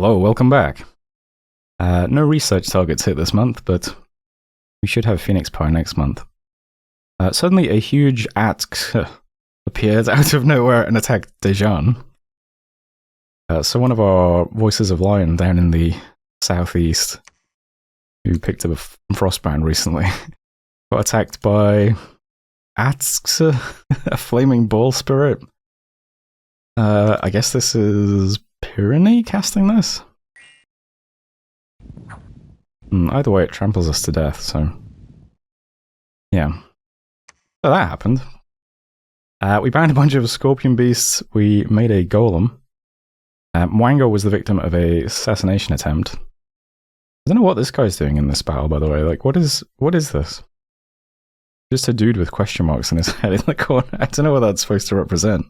Hello, welcome back. No research targets hit this month, but we should have Phoenix Pie next month. Suddenly a huge Atsk appeared out of nowhere and attacked Dejan. So one of our Voices of Lion down in the southeast, who picked up a frostbrand recently, got attacked by Atsk, a flaming ball spirit. I guess this is Pyrenees casting this? Either way, it tramples us to death, so... yeah. So that happened. We banned a bunch of scorpion beasts, we made a golem. Mwango was the victim of a assassination attempt. I don't know what this guy's doing in this battle, by the way. Like, what is this? Just a dude with question marks in his head in the corner. I don't know what that's supposed to represent.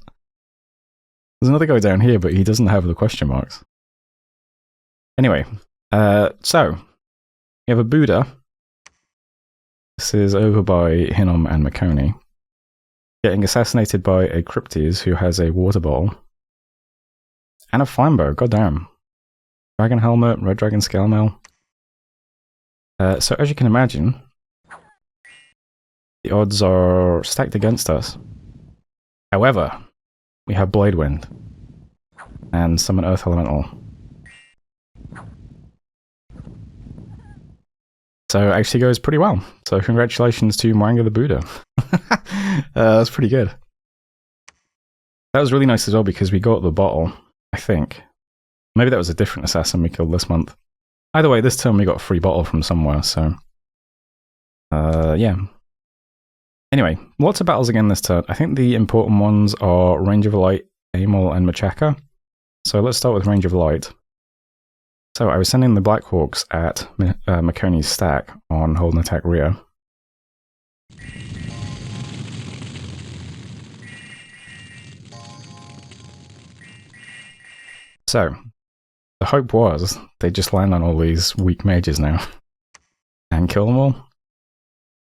There's another guy down here, but he doesn't have the question marks. Anyway, so, we have a Buddha. This is over by Hinnom and Makoni. Getting assassinated by a Cryptes who has a water ball. And a Flambo, goddamn. Dragon Helmet, Red Dragon Scale Mail. So as you can imagine, the odds are stacked against us. However, we have Blade Wind. And Summon Earth Elemental. So it actually goes pretty well. So congratulations to Mwango the Buddha. That's pretty good. That was really nice as well because we got the bottle, I think. Maybe that was a different assassin we killed this month. Either way, this turn we got a free bottle from somewhere, so... yeah. Anyway, lots of battles again this turn. I think the important ones are Range of Light, Amal, and Machaka. So let's start with Range of Light. So I was sending the Black Hawks at Makoni's stack on hold and attack rear. So, the hope was they'd just land on all these weak mages now and kill them all.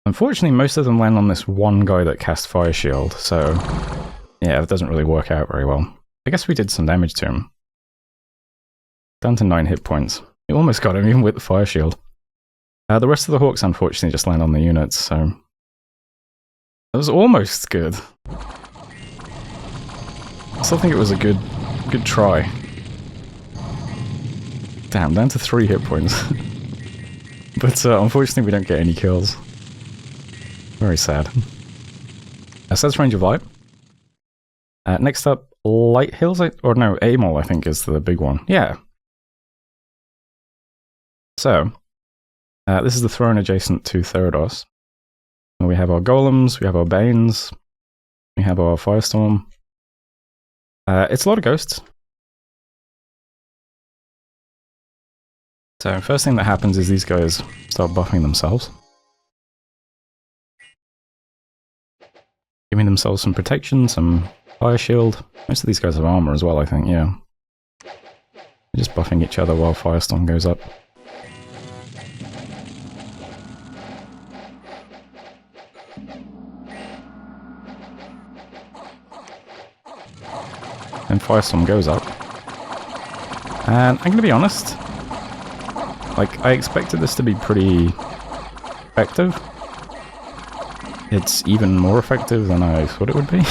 Unfortunately, most of them land on this one guy that cast Fire Shield, so yeah, it doesn't really work out very well. I guess we did some damage to him. Down to 9 hit points. We almost got him even with the Fire Shield. The rest of the Hawks unfortunately just land on the units, so... that was almost good. I still think it was a good try. Damn, down to 3 hit points. But unfortunately we don't get any kills. Very sad. So that's Range of Light. Next up, Light Hills, or no, Amal I think is the big one. Yeah. So, this is the throne adjacent to Therados. We have our Golems, we have our Banes, we have our Firestorm. It's a lot of ghosts. So, first thing that happens is these guys start buffing themselves. Giving themselves some protection, some fire shield. Most of these guys have armor as well, I think, yeah. They're just buffing each other while Firestorm goes up. And Firestorm goes up. And I'm gonna be honest, like, I expected this to be pretty effective. It's even more effective than I thought it would be.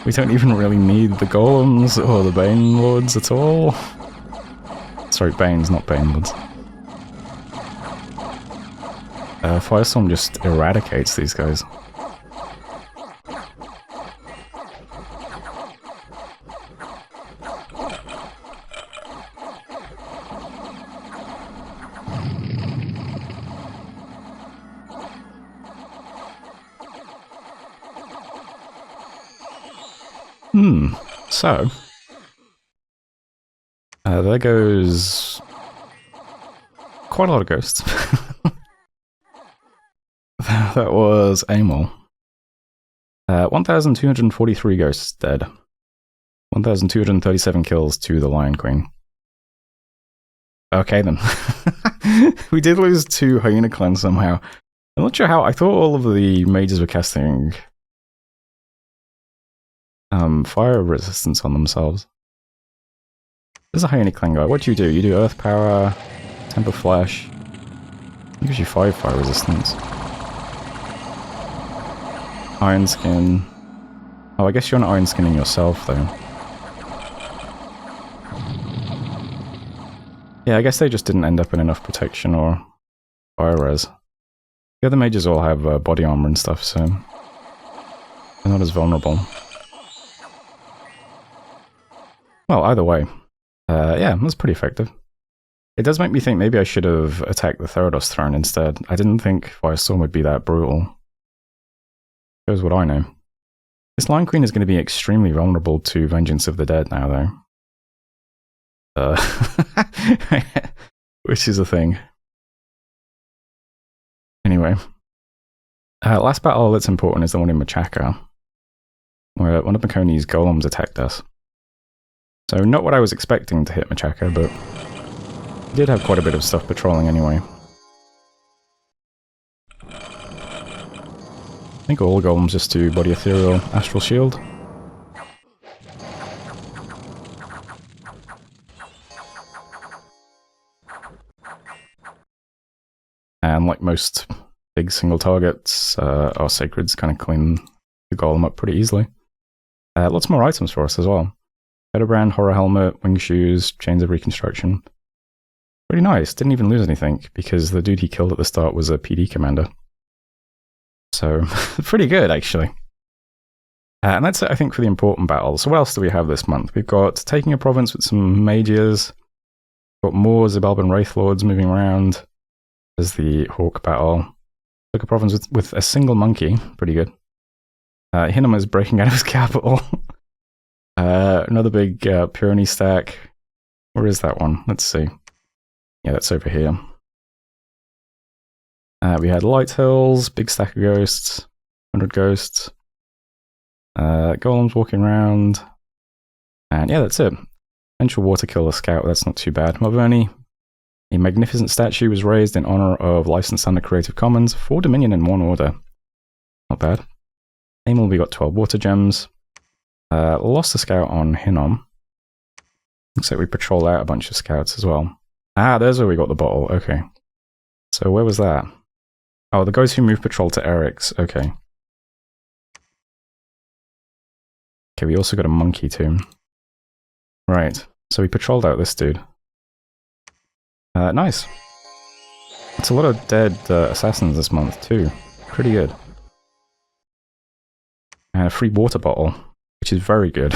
We don't even really need the Golems or the Bane Lords at all. Sorry, Banes, not Bane Lords. Firestorm just eradicates these guys. So, there goes quite a lot of ghosts. That was Amal. 1,243 ghosts dead. 1,237 kills to the Lion Queen. Okay then. We did lose 2 Hyena Clans somehow. I'm not sure how. I thought all of the mages were casting fire resistance on themselves. There's a Hyena Clan guy. What do? You do Earth Power, Temper Flash. It gives you 5 fire resistance. Iron Skin. Oh, I guess you're not Iron Skinning yourself, though. Yeah, I guess they just didn't end up in enough protection or fire res. The other mages all have body armor and stuff, so they're not as vulnerable. Well, either way, yeah, that's pretty effective. It does make me think maybe I should have attacked the Therados throne instead. I didn't think Firestorm would be that brutal. Shows what I know. This Lion Queen is going to be extremely vulnerable to Vengeance of the Dead now, though. Which is a thing. Anyway. Last battle that's important is the one in Machaka, where one of Makoni's golems attacked us. So not what I was expecting to hit Machaka, but he did have quite a bit of stuff patrolling anyway. I think all golems just do Body Ethereal, Astral Shield. And like most big single targets, our Sacreds kind of clean the golem up pretty easily. Lots more items for us as well. Federbrand, Horror Helmet, Wing Shoes, Chains of Reconstruction. Pretty nice, didn't even lose anything, because the dude he killed at the start was a PD commander. So, pretty good, actually. And that's it, I think, for the important battles. So what else do we have this month? We've got taking a province with some mages. Got more Zibalban Wraith Lords moving around. There's the Hawk battle. Took a province with a single monkey. Pretty good. Hinnom is breaking out of his capital. Another big Purony stack. Where is that one? Let's see. Yeah, that's over here. We had Light Hills, big stack of ghosts, 100 ghosts. Golems walking around. And yeah, that's it. Eventual Water Killer Scout, that's not too bad. Malvern, a magnificent statue was raised in honor of licensed under Creative Commons, 4 Dominion and 1 Order. Not bad. Amal, we got 12 Water Gems. Lost a scout on Hinnom. Looks like we patrolled out a bunch of scouts as well. Ah, there's where we got the bottle, okay. So where was that? Oh, the guys who moved patrol to Eric's, okay. Okay, we also got a monkey too. Right, so we patrolled out this dude. Nice. It's a lot of dead assassins this month too. Pretty good. And a free water bottle, which is very good.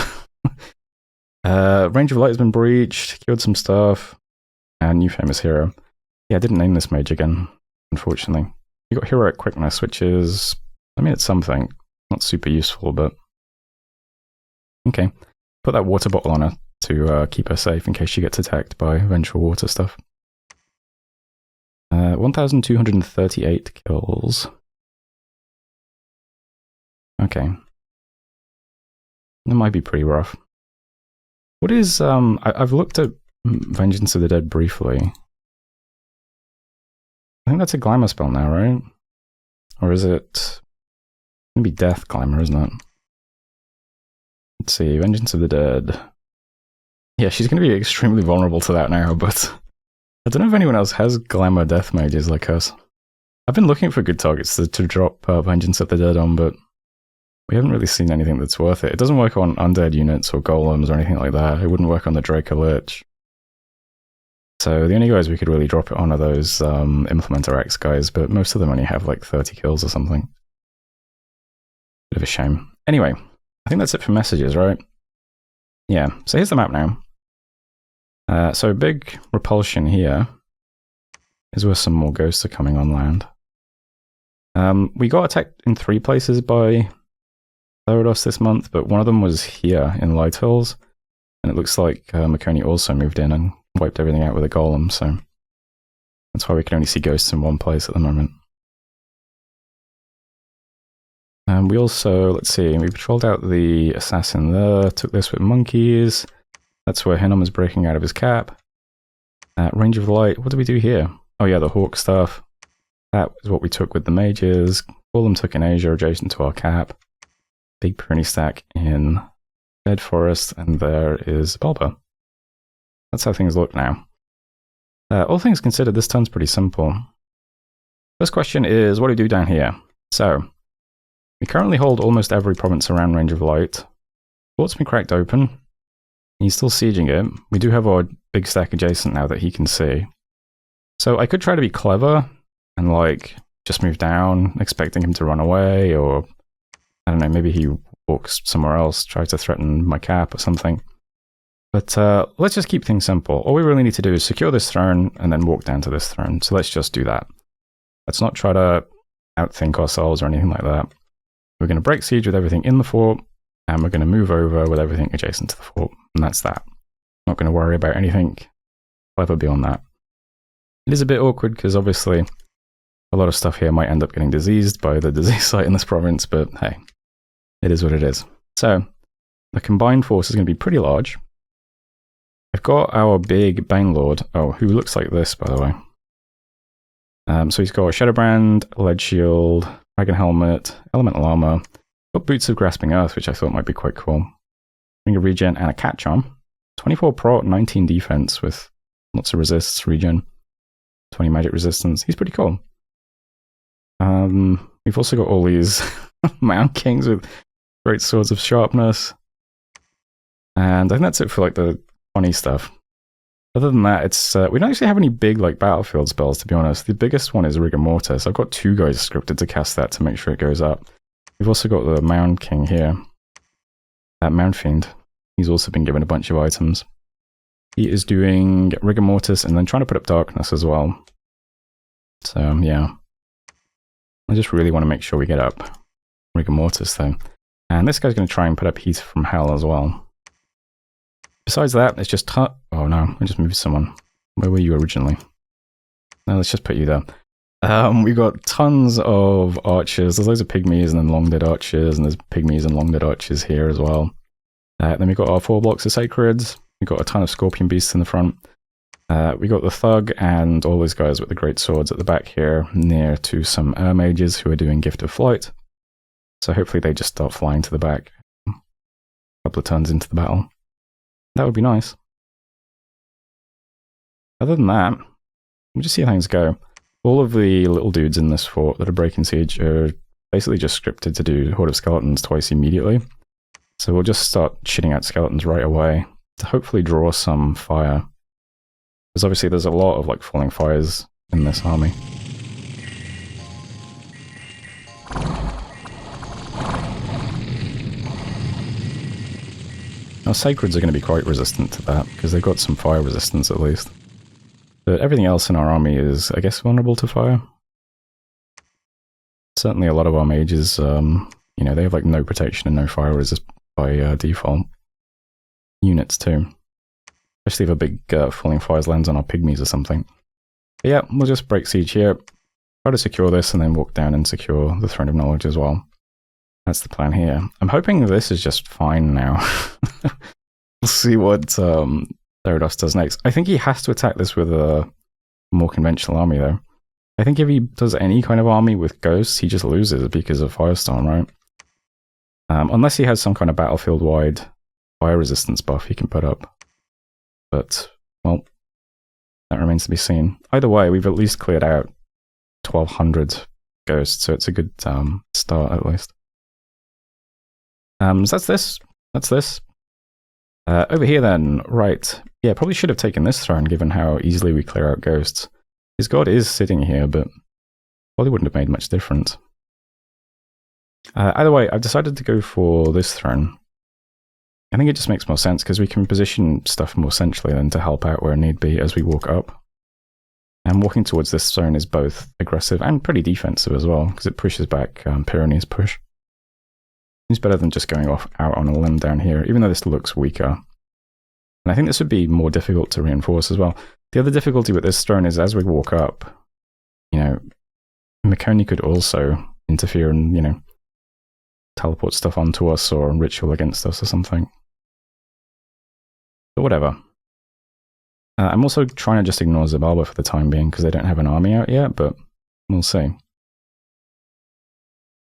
Range of Light has been breached, killed some stuff, and new famous hero. Yeah, I didn't name this mage again, unfortunately. You got Heroic Quickness, which is, I mean, it's something. Not super useful, but... Okay. Put that water bottle on her to keep her safe in case she gets attacked by vengeful water stuff. 1,238 kills. Okay. That might be pretty rough. What is, I've looked at Vengeance of the Dead briefly. I think that's a glamour spell now, right? Or is it... It's gonna be Death Glamour, isn't it? Let's see, Vengeance of the Dead. Yeah, she's gonna be extremely vulnerable to that now, but... I don't know if anyone else has glamour death mages like us. I've been looking for good targets to drop Vengeance of the Dead on, but... we haven't really seen anything that's worth it. It doesn't work on undead units or golems or anything like that. It wouldn't work on the Draco Lich. So the only guys we could really drop it on are those Implementer X guys, but most of them only have like 30 kills or something. Bit of a shame. Anyway, I think that's it for messages, right? Yeah, so here's the map now. So big repulsion here is where some more ghosts are coming on land. We got attacked in 3 places by Therados this month, but one of them was here in Light Hills, and it looks like Makoni also moved in and wiped everything out with a golem, so that's why we can only see ghosts in one place at the moment. And we also, let's see, we patrolled out the assassin there, took this with monkeys. That's where Hinnom is breaking out of his cap. Range of Light, what do we do here? Oh yeah, the Hawk stuff. That is what we took with the mages. All them took in Asia, adjacent to our cap. Big pruny stack in Dead Forest, and there is Bulba. that's how things look now. All things considered, this turn's pretty simple. First question is, what do we do down here? So, we currently hold almost every province around range of light. Fort's been cracked open. He's still sieging it. We do have our big stack adjacent now that he can see. So I could try to be clever and like just move down, expecting him to run away, or I don't know, maybe he walks somewhere else, tries to threaten my cap or something. But let's just keep things simple. All we really need to do is secure this throne and then walk down to this throne. So let's just do that. Let's not try to outthink ourselves or anything like that. We're going to break siege with everything in the fort, and we're going to move over with everything adjacent to the fort. And that's that. Not going to worry about anything clever beyond that. It is a bit awkward because obviously a lot of stuff here might end up getting diseased by the disease site in this province, but hey, it is what it is. So the combined force is going to be pretty large. I've got our big Bane Lord, who looks like this, by the way. So he's got Shadowbrand, Lead Shield, Dragon Helmet, Elemental Armor, got Boots of Grasping Earth, which I thought might be quite cool. Ring of Regen and a Cat Charm. 24 prot, 19 defense with lots of resists, regen, 20 magic resistance. He's pretty cool. We've also got all these Mound Kings with great swords of sharpness. And I think that's it for like the funny stuff. Other than that, it's we don't actually have any big like battlefield spells, to be honest. The biggest one is Rigor Mortis. I've got 2 guys scripted to cast that to make sure it goes up. We've also got the Mound King here. Mound Fiend. He's also been given a bunch of items. He is doing Rigor Mortis and then trying to put up Darkness as well. So, yeah. I just really want to make sure we get up Rigor Mortis, though. And this guy's going to try and put up Heat from Hell as well. Besides that, it's just... oh, no. I just moved someone. Where were you originally? No, let's just put you there. We've got tons of archers. There's loads of pygmies and then long dead archers, and there's pygmies and long dead archers here as well. Then we've got our 4 blocks of sacreds. We've got a ton of scorpion beasts in the front. We got the thug and all those guys with the great swords at the back here, near to some mages who are doing Gift of Flight. So hopefully they just start flying to the back a couple of turns into the battle. That would be nice. Other than that, we'll just see how things go. All of the little dudes in this fort that are breaking siege are basically just scripted to do Horde of Skeletons twice immediately. So we'll just start shitting out skeletons right away to hopefully draw some fire. Because obviously there's a lot of like falling fires in this army. Now sacreds are going to be quite resistant to that, because they've got some fire resistance at least. But everything else in our army is, I guess, vulnerable to fire. Certainly a lot of our mages, you know, they have like no protection and no fire resist by default. Units too. Especially if a big falling fires lands on our pygmies or something. But yeah, we'll just break siege here, try to secure this, and then walk down and secure the Throne of Knowledge as well. That's the plan here. I'm hoping this is just fine now. We'll see what Therados does next. I think he has to attack this with a more conventional army, though. I think if he does any kind of army with ghosts, he just loses because of Firestorm, right? Unless he has some kind of battlefield-wide fire resistance buff he can put up. But, well, that remains to be seen. Either way, we've at least cleared out 1,200 ghosts, so it's a good start at least. So that's this. That's this. Over here then, right. Yeah, probably should have taken this throne given how easily we clear out ghosts. His god is sitting here, but probably wouldn't have made much difference. Either way, I've decided to go for this throne. I think it just makes more sense because we can position stuff more centrally than to help out where need be as we walk up. And walking towards this throne is both aggressive and pretty defensive as well, because it pushes back Pyrenees' push. It's better than just going out on a limb down here, even though this looks weaker. And I think this would be more difficult to reinforce as well. The other difficulty with this throne is as we walk up, you know, Makoni could also interfere and, you know, teleport stuff onto us or ritual against us or something. But whatever. I'm also trying to just ignore Zabalba for the time being because they don't have an army out yet, but we'll see.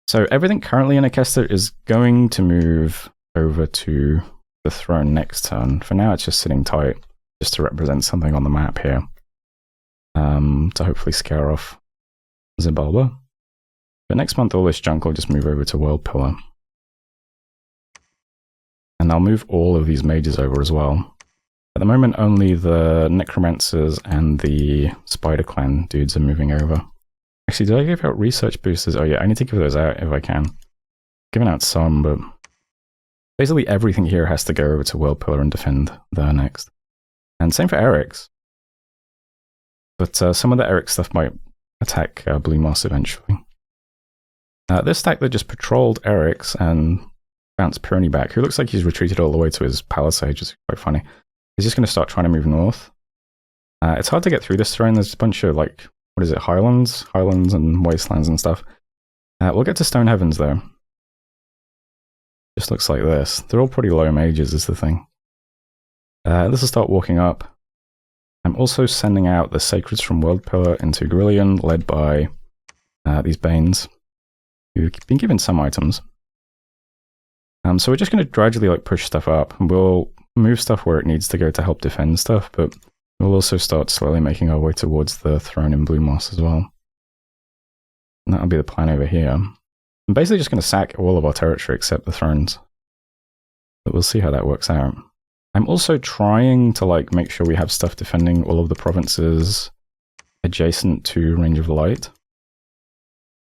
So everything currently in Akesta is going to move over to the throne next turn. For now, it's just sitting tight, just to represent something on the map here, to hopefully scare off Xibalba. But next month all this junk will just move over to World Pillar. And I'll move all of these mages over as well. At the moment only the Necromancers and the Spider Clan dudes are moving over. Actually, did I give out research boosters? Oh yeah, I need to give those out if I can. Giving out some, but basically everything here has to go over to World Pillar and defend there next. And same for Eric's. But some of the Eric stuff might attack Blue Moss eventually. This stack that just patrolled Eric's and bounced Pirani back, who looks like he's retreated all the way to his palisade, which is quite funny. He's just going to start trying to move north. It's hard to get through this terrain. There's a bunch of, like, what is it, highlands and wastelands and stuff. We'll get to Stone Heavens, though. Just looks like this. They're all pretty low mages, is the thing. This will start walking up. I'm also sending out the Sacreds from World Pillar into Grillion, led by these Banes, who've been given some items. So we're just going to gradually like push stuff up. We'll move stuff where it needs to go to help defend stuff, but we'll also start slowly making our way towards the throne in Blue Moss as well. And that'll be the plan over here. I'm basically just going to sack all of our territory except the thrones. But we'll see how that works out. I'm also trying to like make sure we have stuff defending all of the provinces adjacent to Range of Light.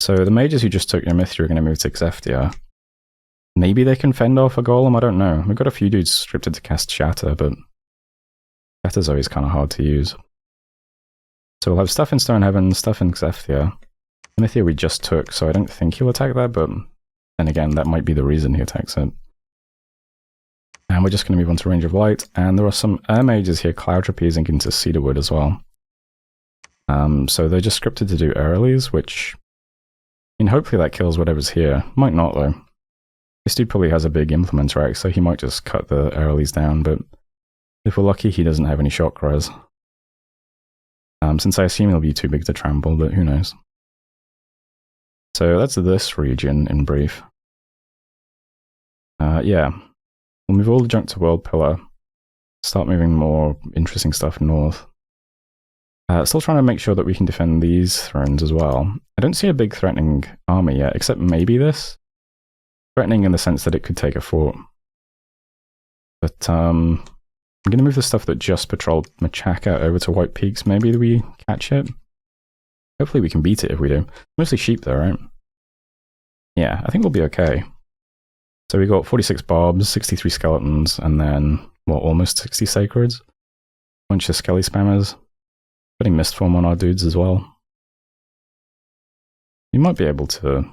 So the mages who just took Nemithia are going to move to Xeftia. Maybe they can fend off a golem, I don't know. We've got a few dudes scripted to cast Shatter, but Shatter's always kind of hard to use. So we'll have stuff in Stone Heaven, stuff in Xeftia. Nemithia we just took, so I don't think he'll attack that, but then again, that might be the reason he attacks it. And we're just going to move on to Range of Light, and there are some air mages here cloud trapezing into Cedarwood as well. So they're just scripted to do earlies, which, I mean, hopefully that kills whatever's here. Might not, though. This dude probably has a big implementer axe, so he might just cut the earlies down, but if we're lucky, he doesn't have any shock res. Since I assume he'll be too big to trample, but who knows. So that's this region in brief. Yeah. We'll move all the junk to World Pillar. Start moving more interesting stuff north. Still trying to make sure that we can defend these thrones as well. I don't see a big threatening army yet, except maybe this. Threatening in the sense that it could take a fort. But I'm going to move the stuff that just patrolled Machaka over to White Peaks. Maybe we catch it. Hopefully we can beat it if we do. Mostly sheep though, right? Yeah, I think we'll be okay. So we got 46 barbs, 63 skeletons, and then, what, almost 60 sacreds? Bunch of skelly spammers. Putting Mistform on our dudes as well. You might be able to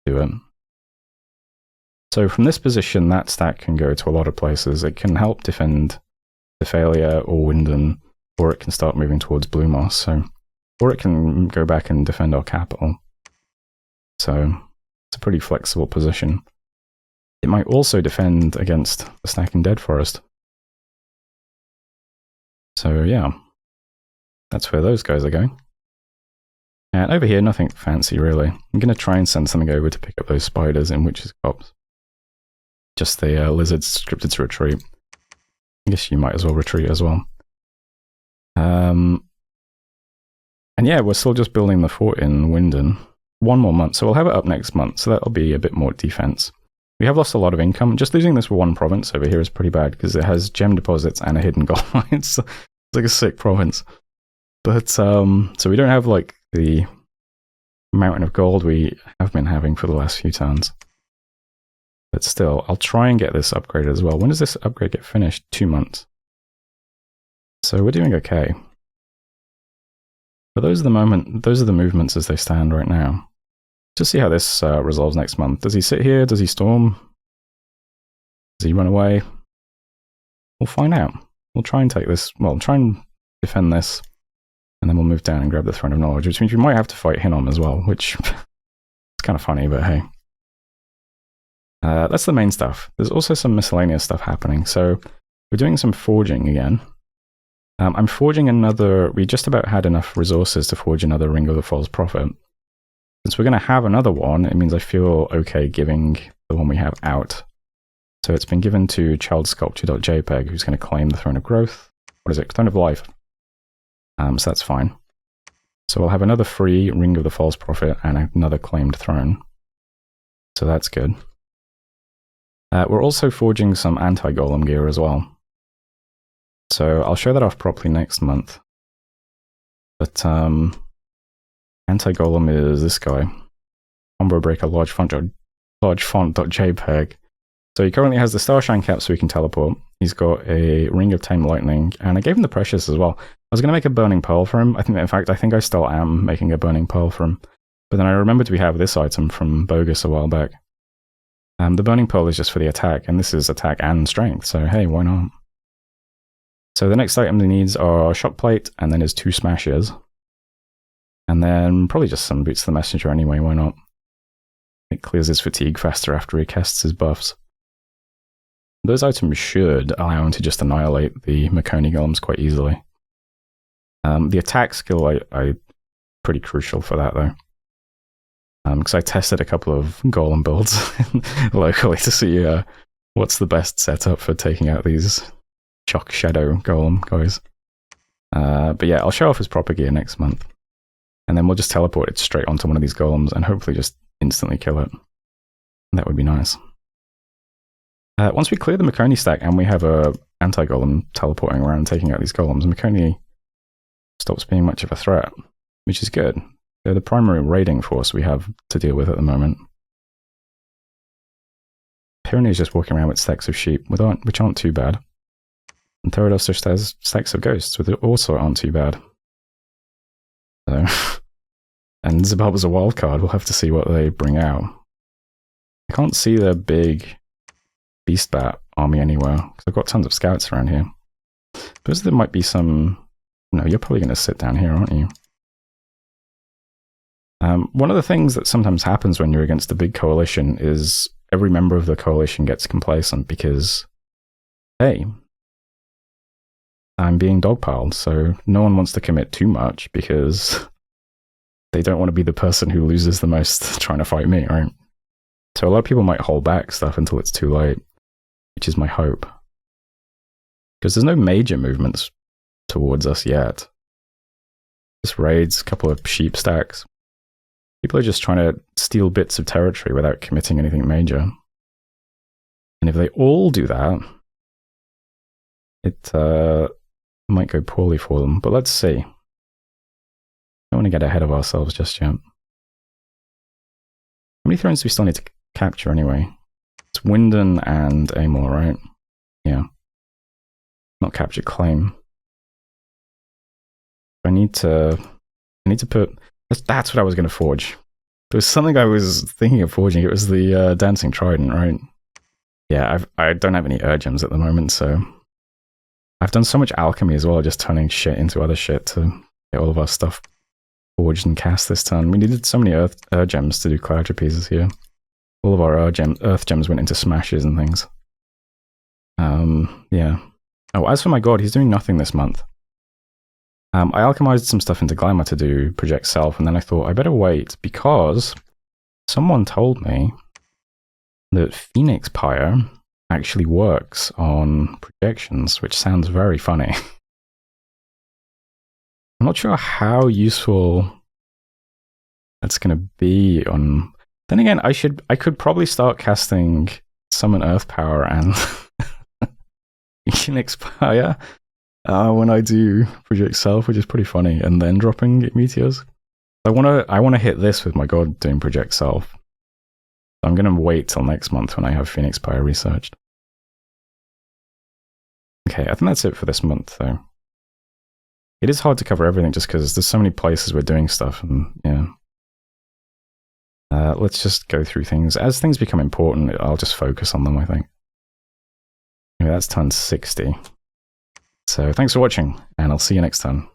do it. So from this position, that stack can go to a lot of places. It can help defend Tephalia or Winden, or it can start moving towards Blue Moss. So, or it can go back and defend our capital. So it's a pretty flexible position. It might also defend against the stack in Dead Forest. So yeah, that's where those guys are going. And over here, nothing fancy really. I'm going to try and send something over to pick up those spiders in Witch's Copse. Just the lizards scripted to retreat. I guess you might as well retreat as well. And yeah, we're still just building the fort in Winden. 1 more month, so we'll have it up next month, so that'll be a bit more defense. We have lost a lot of income. Just losing this one province over here is pretty bad, because it has gem deposits and a hidden gold mine. It's like a sick province. But, so we don't have, like, the mountain of gold we have been having for the last few turns. But still, I'll try and get this upgraded as well. When does this upgrade get finished? 2 months. So we're doing okay. But those are the movements as they stand right now. Just see how this resolves next month. Does he sit here? Does he storm? Does he run away? We'll find out. We'll try and take this, well, try and defend this, and then we'll move down and grab the Throne of Knowledge, which means we might have to fight Hinnom as well, which is kind of funny, but hey. That's the main stuff. There's also some miscellaneous stuff happening. So we're doing some forging again. I'm forging another, we just about had enough resources to forge another Ring of the False Prophet. Since we're going to have another one, it means I feel okay giving the one we have out. So it's been given to childsculpture.jpg, who's going to claim the Throne of Growth. what is it? Stone of Life. So that's fine. So we'll have another free Ring of the False Prophet and another claimed throne. So that's good. We're also forging some anti-golem gear as well. So I'll show that off properly next month. But anti-golem is this guy. Combo breaker large font.jpg. So he currently has the Starshine cap so he can teleport. He's got a Ring of Tame Lightning, and I gave him the Precious as well. I was going to make a Burning Pearl for him. I think I still am making a Burning Pearl for him. But then I remembered we have this item from Bogus a while back. The Burning Pearl is just for the attack, and this is attack and strength, so hey, why not? So the next item he needs are Shock Plate, and then his 2 Smashes. And then probably just some Boots to the Messenger anyway, why not? It clears his fatigue faster after he casts his buffs. Those items should allow him to just annihilate the Makoni golems quite easily. The attack skill, I pretty crucial for that though. Because I tested a couple of golem builds locally to see what's the best setup for taking out these Shock Shadow golem guys. But yeah, I'll show off his proper gear next month. And then we'll just teleport it straight onto one of these golems and hopefully just instantly kill it. That would be nice. Once we clear the Makoni stack and we have a anti-golem teleporting around taking out these golems, Makoni stops being much of a threat, which is good. They're the primary raiding force we have to deal with at the moment. Pyrenees just walking around with stacks of sheep, which aren't too bad. And Therados just has stacks of ghosts, which also aren't too bad. So, and Zabelba's a wild card, we'll have to see what they bring out. I can't see the big Beast Bat army anywhere, because I've got tons of scouts around here. Suppose there might be some... No, you're probably going to sit down here, aren't you? One of the things that sometimes happens when you're against a big coalition is every member of the coalition gets complacent because, hey, I'm being dogpiled, so no one wants to commit too much because they don't want to be the person who loses the most trying to fight me, right? So a lot of people might hold back stuff until it's too late, which is my hope. Because there's no major movements towards us yet. Just raids, a couple of sheep stacks. People are just trying to steal bits of territory without committing anything major. And if they all do that, it might go poorly for them. But let's see. Don't want to get ahead of ourselves just yet. How many thrones do we still need to capture anyway? It's Winden and Amal, right? Yeah. Not capture, claim. I need to put... That's what I was going to forge. There was something I was thinking of forging. It was the Dancing Trident, right? Yeah, I don't have any gems at the moment, so... I've done so much alchemy as well, just turning shit into other shit to get all of our stuff forged and cast this turn. We needed so many earth gems to do cloud trapezes here. All of our earth gems went into smashes and things. Yeah. Oh, as for my god, he's doing nothing this month. I alchemized some stuff into Glamour to do Project Self, and then I thought I better wait because someone told me that Phoenix Pyre actually works on projections, which sounds very funny. I'm not sure how useful that's going to be on... Then again, I could probably start casting Summon Earth Power and Phoenix Pyre when I do Project Self, which is pretty funny, and then dropping meteors. I want to hit this with my god doing Project Self. I'm going to wait till next month when I have Phoenix Pyre researched. Okay, I think that's it for this month, though. It is hard to cover everything just because there's so many places we're doing stuff, and yeah. Let's just go through things. As things become important, I'll just focus on them, I think. Anyway, that's turn 60. So thanks for watching, and I'll see you next time.